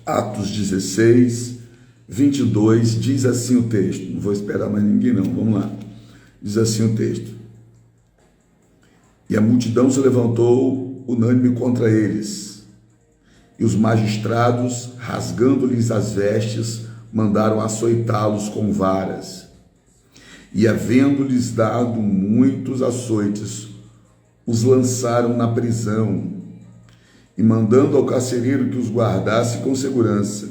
Atos 16, 22, diz assim o texto. Não vou esperar mais ninguém não, vamos lá. Diz assim o texto. E a multidão se levantou unânime contra eles. E os magistrados, rasgando-lhes as vestes, mandaram açoitá-los com varas. E havendo-lhes dado muitos açoites, os lançaram na prisão, e mandando ao carcereiro que os guardasse com segurança,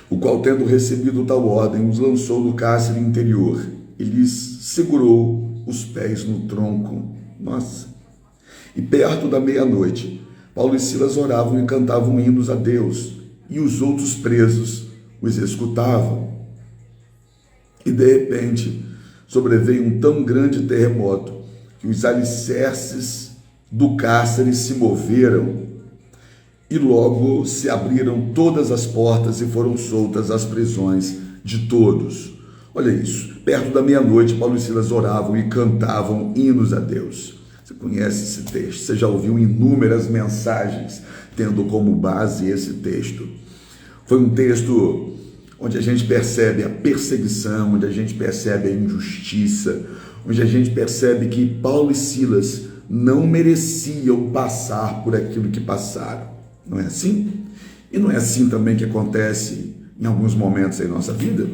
o qual, tendo recebido tal ordem, os lançou no cárcere interior e lhes segurou os pés no tronco. Nossa! E perto da meia-noite, Paulo e Silas oravam e cantavam hinos a Deus, e os outros presos os escutavam. E de repente sobreveio um tão grande terremoto que os alicerces do cárcere se moveram e logo se abriram todas as portas e foram soltas as prisões de todos. Olha isso, perto da meia-noite, Paulo e Silas oravam e cantavam hinos a Deus. Você conhece esse texto, você já ouviu inúmeras mensagens tendo como base esse texto. Foi um texto onde a gente percebe a perseguição, onde a gente percebe a injustiça, onde a gente percebe que Paulo e Silas não mereciam passar por aquilo que passaram. Não é assim? E não é assim também que acontece em alguns momentos em nossa vida?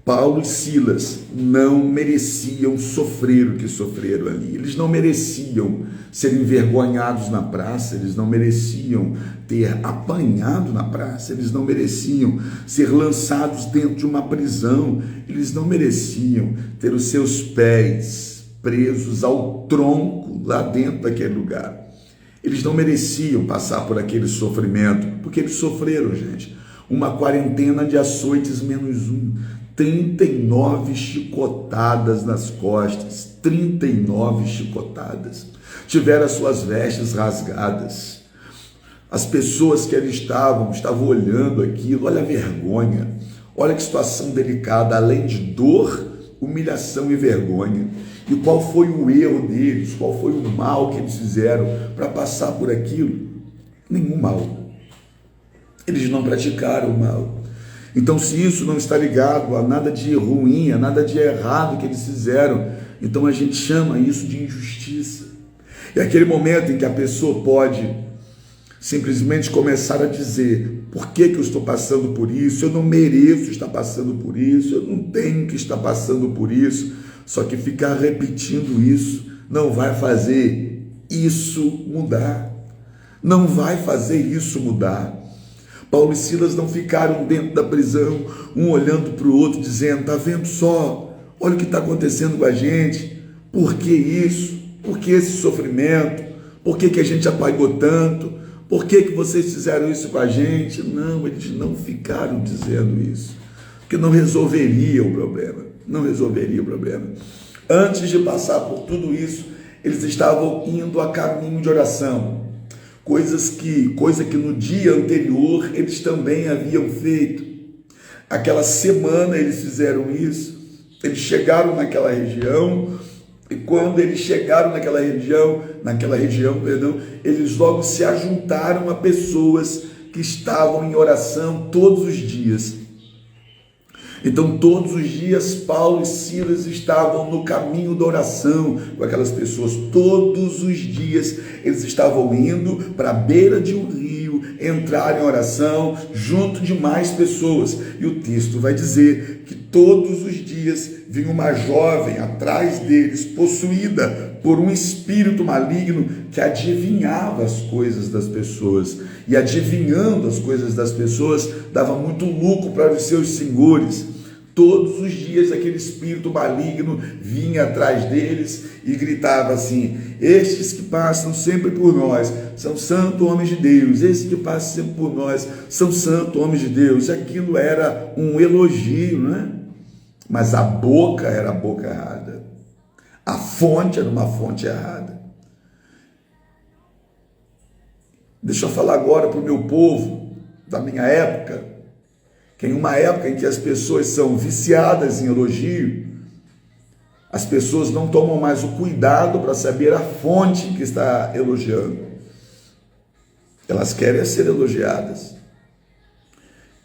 Paulo e Silas não mereciam sofrer o que sofreram ali. Eles não mereciam ser envergonhados na praça, eles não mereciam ter apanhado na praça, eles não mereciam ser lançados dentro de uma prisão, eles não mereciam ter os seus pés presos ao tronco lá dentro daquele lugar. Eles não mereciam passar por aquele sofrimento, porque eles sofreram, gente. Uma quarentena de açoites menos um. 39 chicotadas nas costas, 39 chicotadas. Tiveram as suas vestes rasgadas. As pessoas que ali estavam olhando aquilo, olha a vergonha, olha que situação delicada, além de dor, humilhação e vergonha. E qual foi o erro deles, qual foi o mal que eles fizeram para passar por aquilo? Nenhum mal. Eles não praticaram o mal. Então, se isso não está ligado a nada de ruim, a nada de errado que eles fizeram, então a gente chama isso de injustiça. É aquele momento em que a pessoa pode simplesmente começar a dizer: por que eu estou passando por isso? Eu não mereço estar passando por isso, eu não tenho que estar passando por isso. Só que ficar repetindo isso não vai fazer isso mudar. Não vai fazer isso mudar. Paulo e Silas não ficaram dentro da prisão, um olhando para o outro, dizendo: está vendo só? Olha o que está acontecendo com a gente. Por que isso? Por que esse sofrimento? Por que a gente apagou tanto? Por que vocês fizeram isso com a gente? Não, eles não ficaram dizendo isso, porque não resolveria o problema. Não resolveria o problema. Antes de passar por tudo isso, eles estavam indo a caminho de oração. Coisa que no dia anterior eles também haviam feito. Aquela semana eles fizeram isso. Eles chegaram naquela região, e quando eles chegaram naquela região, eles logo se ajuntaram a pessoas que estavam em oração todos os dias. Então, todos os dias, Paulo e Silas estavam no caminho da oração com aquelas pessoas. Todos os dias, eles estavam indo para a beira de um rio, entrar em oração, junto de mais pessoas. E o texto vai dizer que todos os dias vinha uma jovem atrás deles, possuída por um espírito maligno que adivinhava as coisas das pessoas. E adivinhando as coisas das pessoas, dava muito lucro para os seus senhores. Todos os dias aquele espírito maligno vinha atrás deles e gritava assim: estes que passam sempre por nós são santos homens de Deus, estes que passam sempre por nós são santos homens de Deus. Aquilo era um elogio, né? Mas a boca era a boca errada, a fonte era uma fonte errada. Deixa eu falar agora para o meu povo da minha época, que em uma época em que as pessoas são viciadas em elogio, as pessoas não tomam mais o cuidado para saber a fonte que está elogiando. Elas querem ser elogiadas.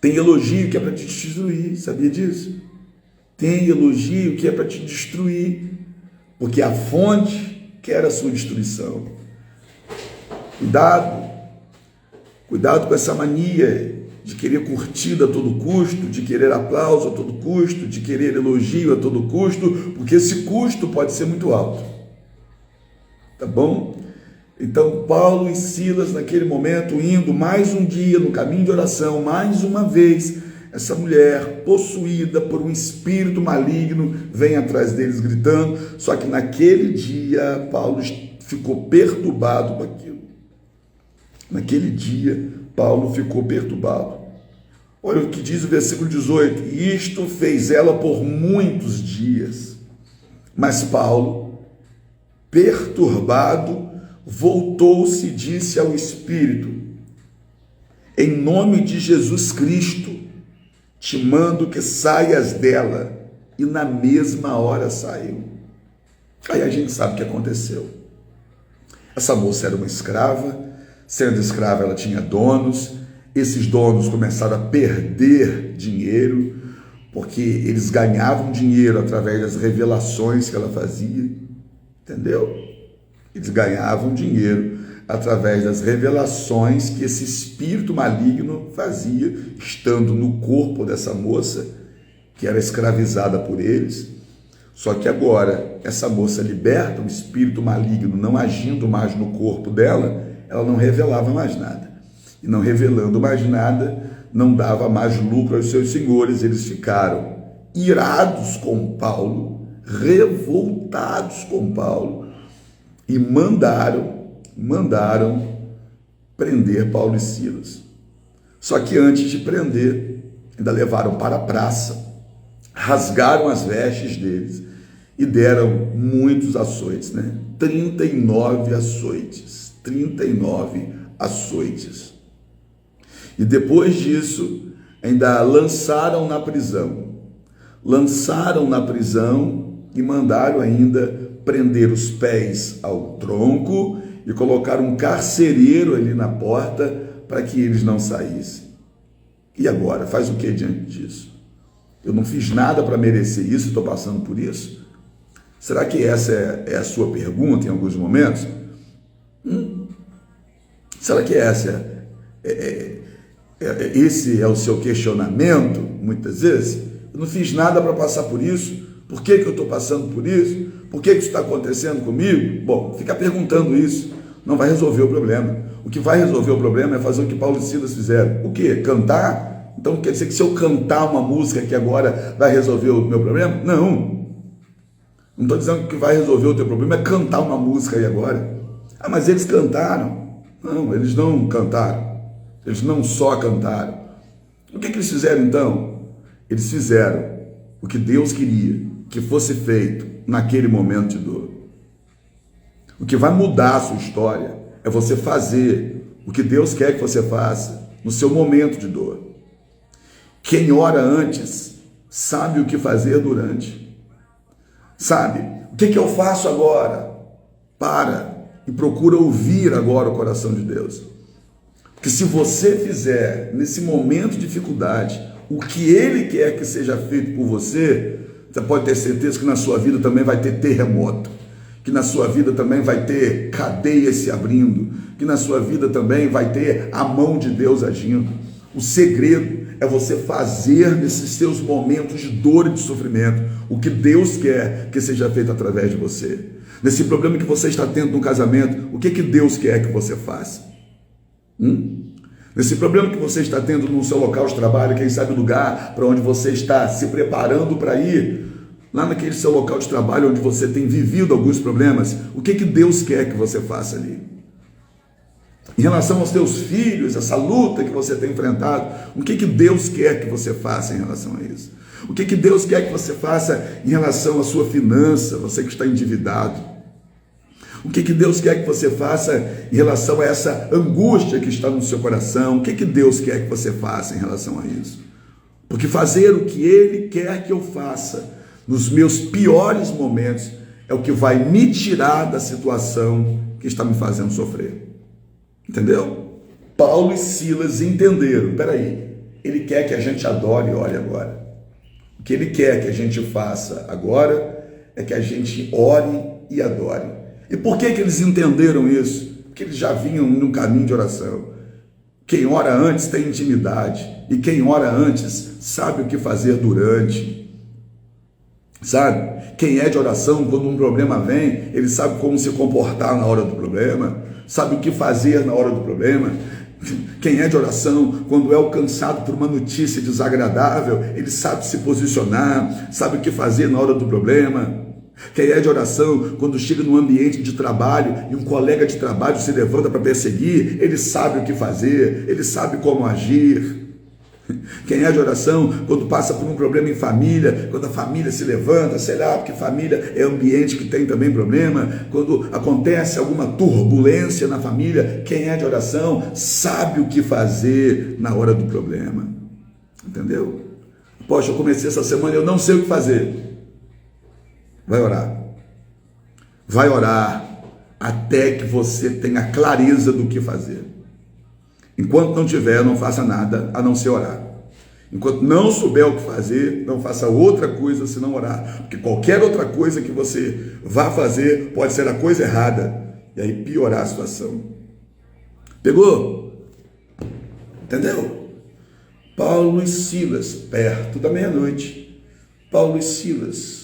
Tem elogio que é para te destruir, sabia disso? Tem elogio que é para te destruir, porque a fonte quer a sua destruição. Cuidado com essa mania de querer curtida a todo custo, de querer aplauso a todo custo, de querer elogio a todo custo, porque esse custo pode ser muito alto. Tá bom? Então, Paulo e Silas, naquele momento, indo mais um dia no caminho de oração, mais uma vez, essa mulher, possuída por um espírito maligno, vem atrás deles gritando. Só que naquele dia, Paulo ficou perturbado com aquilo. Naquele dia, Paulo ficou perturbado. Olha o que diz o versículo 18. Isto fez ela por muitos dias. Mas Paulo, perturbado, voltou-se e disse ao Espírito: em nome de Jesus Cristo, te mando que saias dela. E na mesma hora saiu. Aí a gente sabe o que aconteceu. Essa moça era uma escrava. Sendo escrava, ela tinha donos. Esses donos começaram a perder dinheiro, porque eles ganhavam dinheiro através das revelações que ela fazia. Entendeu? Eles ganhavam dinheiro através das revelações que esse espírito maligno fazia, estando no corpo dessa moça, que era escravizada por eles. Só que agora, essa moça liberta o espírito maligno, não agindo mais no corpo dela, ela não revelava mais nada. E não revelando mais nada, não dava mais lucro aos seus senhores. Eles ficaram irados com Paulo, revoltados com Paulo, e mandaram prender Paulo e Silas. Só que antes de prender, ainda levaram para a praça, rasgaram as vestes deles e deram muitos açoites, 39 açoites. 39 açoites. E depois disso, ainda lançaram na prisão. Lançaram na prisão e mandaram ainda prender os pés ao tronco e colocar um carcereiro ali na porta para que eles não saíssem. E agora? Faz o que diante disso? Eu não fiz nada para merecer isso, estou passando por isso? Será que essa é a sua pergunta em alguns momentos? Será que esse é o seu questionamento, muitas vezes? Eu não fiz nada para passar por isso. Por que eu estou passando por isso? Por que isso está acontecendo comigo? Bom, ficar perguntando isso não vai resolver o problema. O que vai resolver o problema é fazer o que Paulo e Silas fizeram. O quê? Cantar? Então quer dizer que se eu cantar uma música que agora vai resolver o meu problema? Não. Não estou dizendo que o que vai resolver o teu problema é cantar uma música aí agora. Ah, mas eles cantaram. Não, eles não cantaram. Eles não só cantaram. O que eles fizeram então? Eles fizeram o que Deus queria que fosse feito naquele momento de dor. O que vai mudar a sua história é você fazer o que Deus quer que você faça no seu momento de dor. Quem ora antes sabe o que fazer durante. Sabe? O que eu faço agora? Para e procura ouvir agora o coração de Deus. Porque se você fizer, nesse momento de dificuldade, o que Ele quer que seja feito por você, você pode ter certeza que na sua vida também vai ter terremoto, que na sua vida também vai ter cadeias se abrindo, que na sua vida também vai ter a mão de Deus agindo. O segredo é você fazer nesses seus momentos de dor e de sofrimento o que Deus quer que seja feito através de você. Nesse problema que você está tendo no casamento, o que Deus quer que você faça? Nesse problema que você está tendo no seu local de trabalho, quem sabe o lugar para onde você está se preparando para ir, lá naquele seu local de trabalho onde você tem vivido alguns problemas, o que Deus quer que você faça ali? Em relação aos teus filhos, essa luta que você tem enfrentado, o que Deus quer que você faça em relação a isso? O que Deus quer que você faça em relação à sua finança, você que está endividado? O que Deus quer que você faça em relação a essa angústia que está no seu coração? O que Deus quer que você faça em relação a isso? Porque fazer o que Ele quer que eu faça nos meus piores momentos é o que vai me tirar da situação que está me fazendo sofrer. Entendeu? Paulo e Silas entenderam, peraí, Ele quer que a gente adore, olha agora. O que Ele quer que a gente faça agora é que a gente ore e adore. E por que eles entenderam isso? Porque eles já vinham num caminho de oração. Quem ora antes tem intimidade. E quem ora antes sabe o que fazer durante. Sabe? Quem é de oração, quando um problema vem, ele sabe como se comportar na hora do problema. Sabe o que fazer na hora do problema. Quem é de oração, quando é alcançado por uma notícia desagradável, ele sabe se posicionar, sabe o que fazer na hora do problema. Quem é de oração, quando chega num ambiente de trabalho e um colega de trabalho se levanta para perseguir, ele sabe o que fazer, ele sabe como agir. Quem é de oração, quando passa por um problema em família, quando a família se levanta, sei lá, porque família é ambiente que tem também problema, quando acontece alguma turbulência na família, quem é de oração sabe o que fazer na hora do problema. Entendeu? Poxa, eu comecei essa semana e eu não sei o que fazer. Vai orar. Vai orar até que você tenha clareza do que fazer. Enquanto não tiver, não faça nada a não ser orar. Enquanto não souber o que fazer, não faça outra coisa senão orar. Porque qualquer outra coisa que você vá fazer pode ser a coisa errada. E aí piorar a situação. Pegou? Entendeu? Paulo e Silas, perto da meia-noite, Paulo e Silas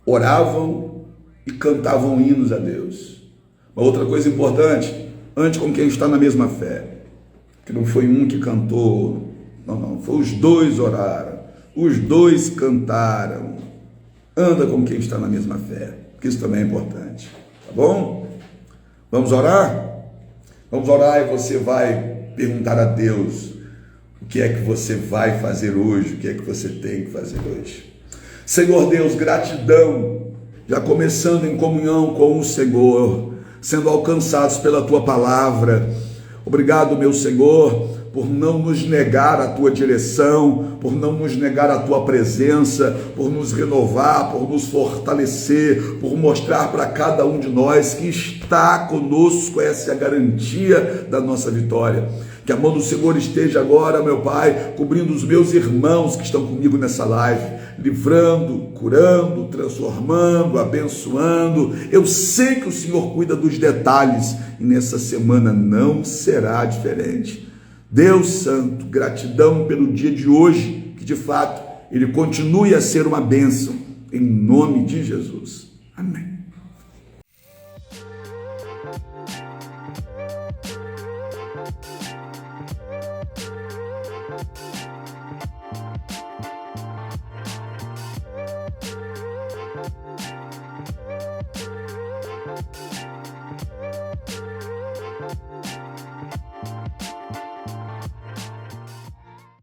oravam e cantavam hinos a Deus. Uma outra coisa importante, ande com quem está na mesma fé. Que não foi um que cantou, não, foi os dois oraram, os dois cantaram. Anda com quem está na mesma fé, porque isso também é importante, tá bom? Vamos orar? Vamos orar e você vai perguntar a Deus o que é que você vai fazer hoje, o que é que você tem que fazer hoje. Senhor Deus, gratidão, já começando em comunhão com o Senhor, sendo alcançados pela Tua palavra. Obrigado, meu Senhor, por não nos negar a Tua direção, por não nos negar a Tua presença, por nos renovar, por nos fortalecer, por mostrar para cada um de nós que está conosco, essa é a garantia da nossa vitória. Que a mão do Senhor esteja agora, meu Pai, cobrindo os meus irmãos que estão comigo nessa live, livrando, curando, transformando, abençoando. Eu sei que o Senhor cuida dos detalhes e nessa semana não será diferente. Deus Santo, gratidão pelo dia de hoje, que de fato ele continue a ser uma bênção, em nome de Jesus. Amém.